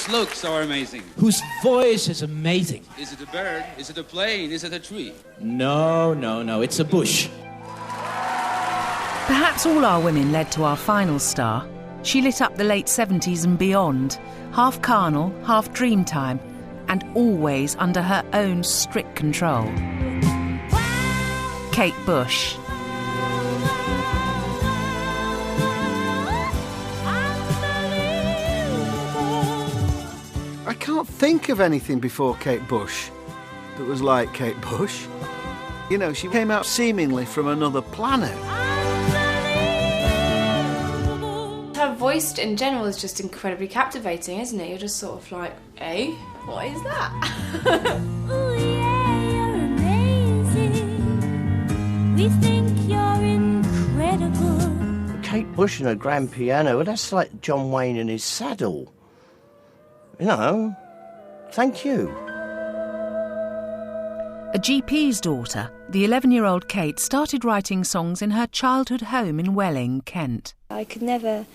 Whose looks are amazing? Whose voice is amazing? Is it a bird? Is it a plane? Is it a tree? No, it's a bush. Perhaps all our women led to our final star. She lit up the late 70s and beyond, half carnal, half dreamtime, and always under her own strict control. Kate Bush. I can't think of anything before Kate Bush that was like Kate Bush. You know, she came out seemingly from another planet. Her voice in general is just incredibly captivating, isn't it? You're just sort of like, eh? What is that? Oh yeah, you're amazing. We think you're incredible. Kate Bush and her grand piano, well, that's like John Wayne in his saddle. You know, thank you. A GP's daughter, the 11-year-old Kate started writing songs in her childhood home in Welling, Kent. I could never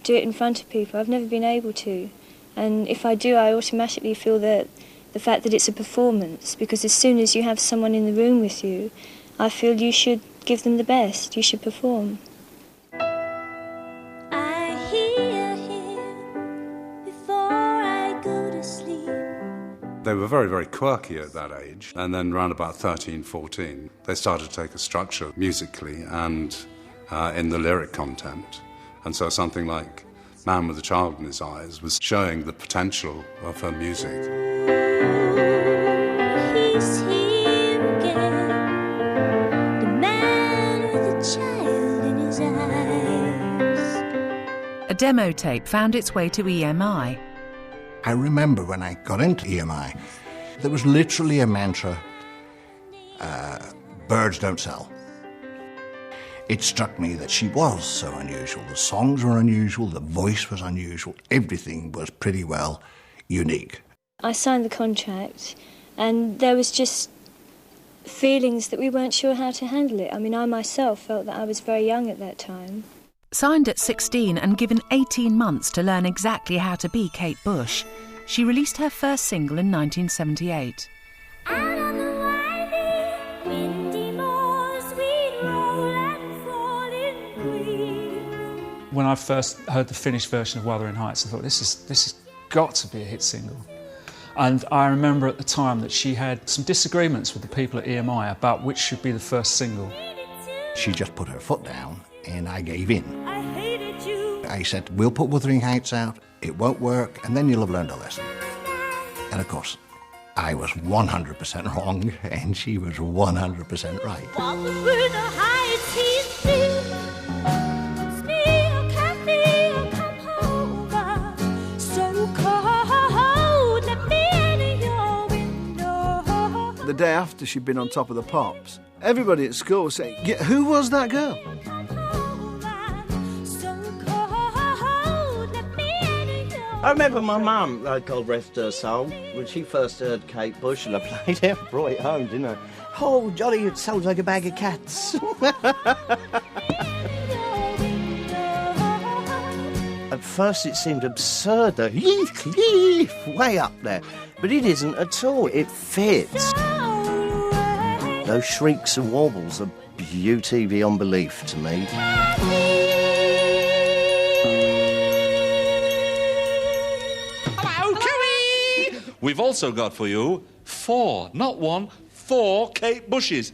do it in front of people. I've never been able to. And if I do, I automatically feel that the fact that it's a performance, because as soon as you have someone in the room with you, I feel you should give them the best. You should perform. They were very, very quirky at that age, and then around about 13, 14, they started to take a structure musically and in the lyric content. And so something like Man with a Child in His Eyes was showing the potential of her music. He's here again, the man with a child in his eyes. A demo tape found its way to EMI. I remember when I got into EMI, there was literally a mantra, birds don't sell. It struck me that she was so unusual. The songs were unusual, the voice was unusual, everything was pretty well unique. I signed the contract, and there was just feelings that we weren't sure how to handle it. I mean, I myself felt that I was very young at that time. Signed at 16 and given 18 months to learn exactly how to be Kate Bush, she released her first single in 1978. Out on the winding, windy moors, we roll and fall in green. When I first heard the finished version of Wuthering Heights, I thought, this has got to be a hit single. And I remember at the time that she had some disagreements with the people at EMI about which should be the first single. She just put her foot down and I gave in. I hated you. I said, we'll put Wuthering Heights out, it won't work, and then you'll have learned a lesson. And of course, I was 100% wrong, and she was 100% right. What was with the heights he's still? Still can't feel come over. So cold, let me in your window. The day after she'd been on Top of the Pops, everybody at school was saying, yeah, who was that girl? I remember my mum, God rest her soul, when she first heard Kate Bush and I played it, brought it home, didn't I? Oh, Johnny, it sounds like a bag of cats. At first it seemed absurd, the Heathcliff, way up there. But it isn't at all, it fits. Those shrieks and warbles are beauty beyond belief to me. We've also got for you 4, not 1, 4 Kate Bushes.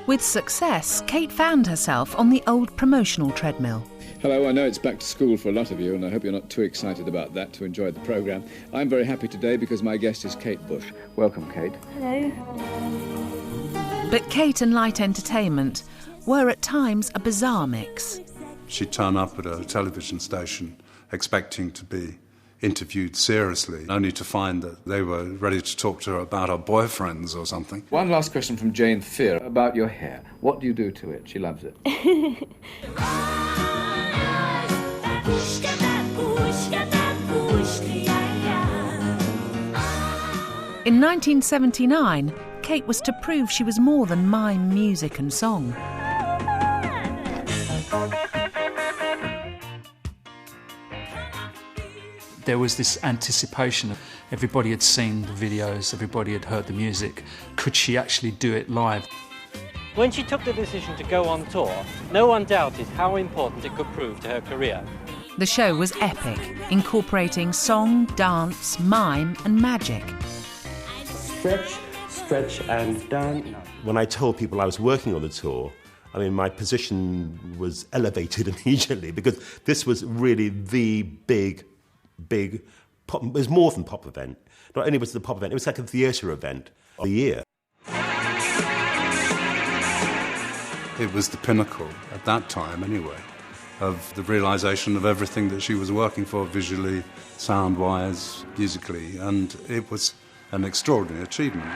With success, Kate found herself on the old promotional treadmill. Hello, I know it's back to school for a lot of you, and I hope you're not too excited about that to enjoy the programme. I'm very happy today because my guest is Kate Bush. Welcome, Kate. Hello. But Kate and light entertainment were at times a bizarre mix. She'd turn up at a television station expecting to be interviewed seriously, only to find that they were ready to talk to her about her boyfriends or something. One last question from Jane Fear about your hair. What do you do to it? She loves it. In 1979, Kate was to prove she was more than mime, music and song. There was this anticipation. Everybody had seen the videos, everybody had heard the music. Could she actually do it live? When she took the decision to go on tour, no one doubted how important it could prove to her career. The show was epic, incorporating song, dance, mime and magic. Stretch, stretch and down. When I told people I was working on the tour, I mean, my position was elevated immediately because this was really the big pop. It was more than pop event. Not only was it a pop event, it was like a theatre event of the year. It was the pinnacle, at that time anyway, of the realisation of everything that she was working for visually, sound-wise, musically, and it was an extraordinary achievement.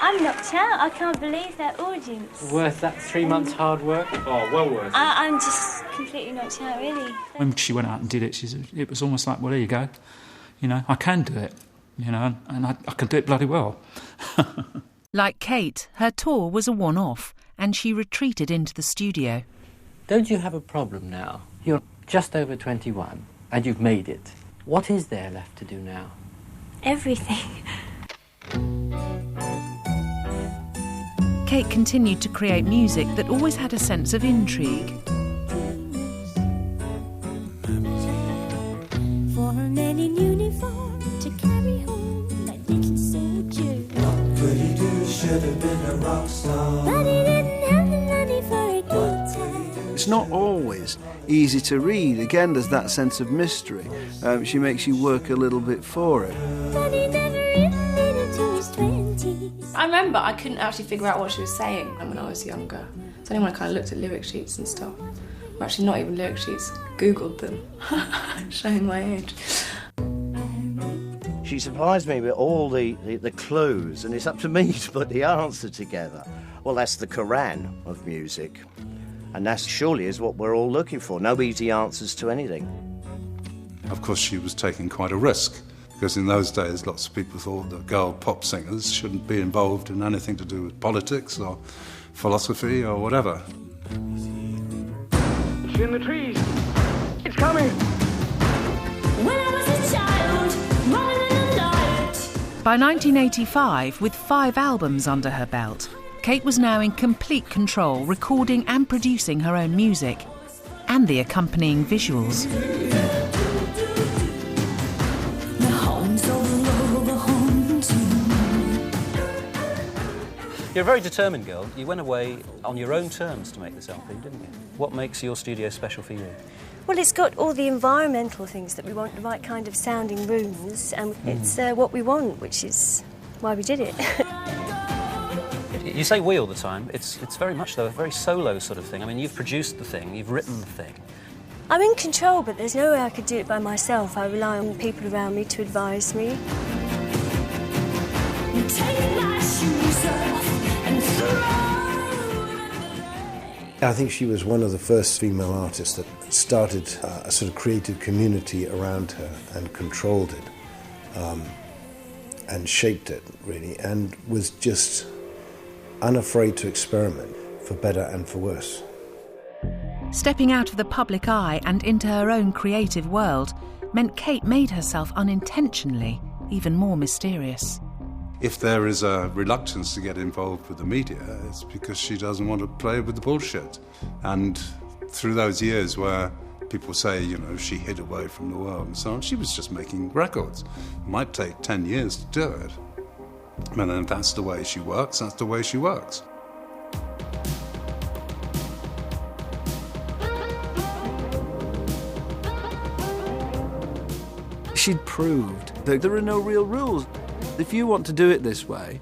I'm knocked out. I can't believe that audience. Worth that 3 months hard work? Oh, well worth it. I'm just completely knocked out, really. When she went out and did it, it was almost like, well, there you go. You know, I can do it, you know, and I can do it bloody well. Like Kate, her tour was a one-off, and she retreated into the studio. Don't you have a problem now? You're just over 21, and you've made it. What is there left to do now? Everything. Kate continued to create music that always had a sense of intrigue. For a man in uniform to carry home that little soldier. Could he do? Should have been a rock star. But he didn't have the money for a guitar. It's not always easy to read. Again, there's that sense of mystery. She makes you work a little bit for it. But he never really made it to his 20s. I remember I couldn't actually figure out what she was saying when I was younger. It's only when I kind of looked at lyric sheets and stuff. Or actually not even lyric sheets, Googled them, showing my age. She surprised me with all the clues, and it's up to me to put the answer together. Well, that's the Quran of music, and that surely is what we're all looking for. No easy answers to anything. Of course, she was taking quite a risk, because in those days lots of people thought that girl pop singers shouldn't be involved in anything to do with politics or philosophy or whatever. It's in the trees. It's coming. When I was a child, running in the light. By 1985, with 5 albums under her belt, Kate was now in complete control, recording and producing her own music and the accompanying visuals. You're a very determined girl. You went away on your own terms to make this LP, didn't you? What makes your studio special for you? Well, it's got all the environmental things that we want, the right kind of sounding rooms, and it's what we want, which is why we did it. You say we all the time. It's very much, though, a very solo sort of thing. I mean, you've produced the thing, you've written the thing. I'm in control, but there's no way I could do it by myself. I rely on people around me to advise me. Take my shoes off and I think she was one of the first female artists that started a sort of creative community around her and controlled it and shaped it, really, and was just unafraid to experiment, for better and for worse. Stepping out of the public eye and into her own creative world meant Kate made herself unintentionally even more mysterious. If there is a reluctance to get involved with the media, it's because she doesn't want to play with the bullshit. And through those years where people say, you know, she hid away from the world and so on, she was just making records. It might take 10 years to do it. And then that's the way she works, that's the way she works. She'd proved that there are no real rules. If you want to do it this way,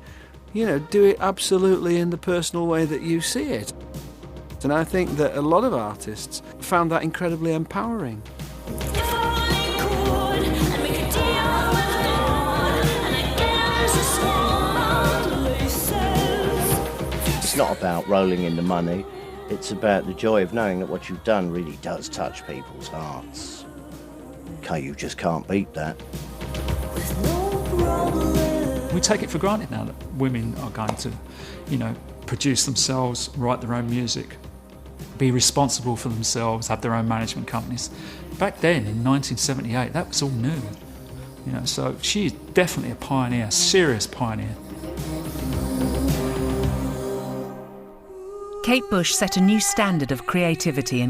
you know, do it absolutely in the personal way that you see it. And I think that a lot of artists found that incredibly empowering. It's not about rolling in the money. It's about the joy of knowing that what you've done really does touch people's hearts. Okay, you just can't beat that. We take it for granted now that women are going to, you know, produce themselves, write their own music. be responsible for themselves, have their own management companies. Back then, in 1978, that was all new. You know, so she's definitely a pioneer, a serious pioneer. Kate Bush set a new standard of creativity and